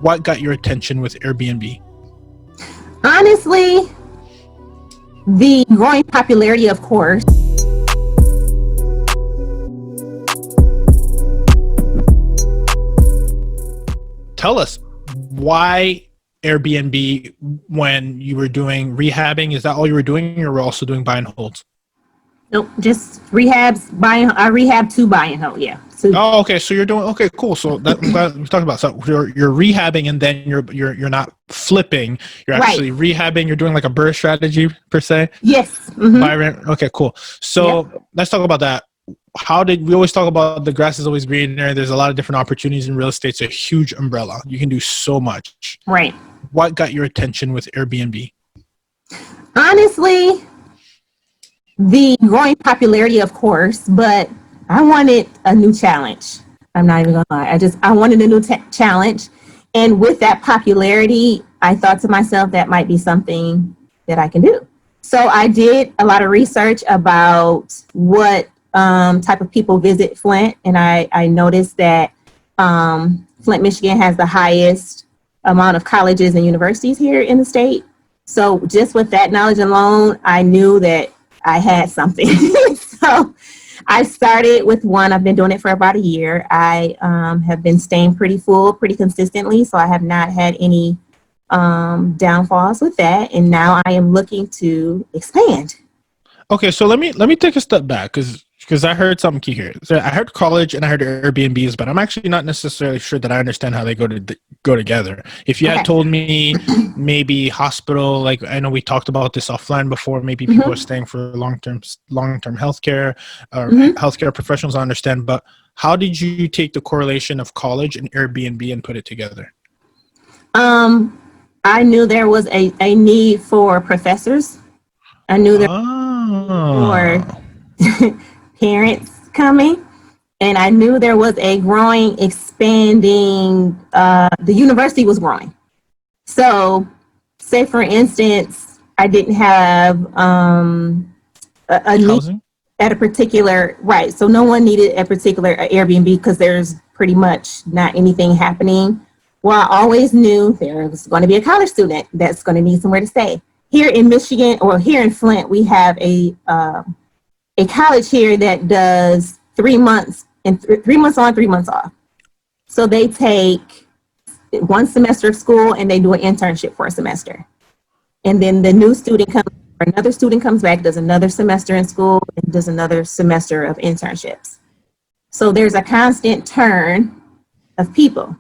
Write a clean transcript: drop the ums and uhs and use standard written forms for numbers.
what got your attention with Airbnb? Honestly, the growing popularity, of course. Tell us why Airbnb when you were doing rehabbing. Is that all you were doing, or were also doing buy and holds? Nope, just rehabs, buying. I rehab to buy and hold. Yeah. So, Oh, okay. So you're doing okay, cool. So that I'm glad we talked about. So you're rehabbing, and then you're not flipping. You're actually rehabbing. You're doing like a BRRRR strategy per se. Yes. Buy rent. Okay, cool. So let's talk about that. How did we always talk about the grass is always greener? There's a lot of different opportunities in real estate. It's a huge umbrella. You can do so much. Right. What got your attention with Airbnb? Honestly, the growing popularity, of course, but I wanted a new challenge. I'm not even gonna lie. I wanted a new challenge. And with that popularity, I thought to myself, that might be something that I can do. So I did a lot of research about what type of people visit Flint. And I noticed that Flint, Michigan has the highest amount of colleges and universities here in the state. So just with that knowledge alone, I knew that I had something. So I started with one. I've been doing it for about a year. I have been staying pretty full, pretty consistently. So I have not had any downfalls with that. And now I am looking to expand. Okay, so let me take a step back because I heard something key here. So I heard college and I heard Airbnbs, but I'm actually not necessarily sure that I understand how they go together. If you had told me maybe hospital, like I know we talked about this offline before, maybe people are staying for long-term healthcare or healthcare professionals, I understand. But how did you take the correlation of college and Airbnb and put it together? I knew there was a need for professors. I knew there were parents coming, and I knew there was a growing, expanding, the university was growing. So say for instance, I didn't have a need at a particular, right. So no one needed a particular Airbnb because there's pretty much not anything happening. Well, I always knew there was going to be a college student that's going to need somewhere to stay. Here in Michigan, or here in Flint, we have a college here that does 3 months and 3 months on, 3 months off. So they take 1 semester of school and they do an internship for a semester. And then the new student comes, or another student comes back, does another semester in school, and does another semester of internships. So there's a constant turn of people.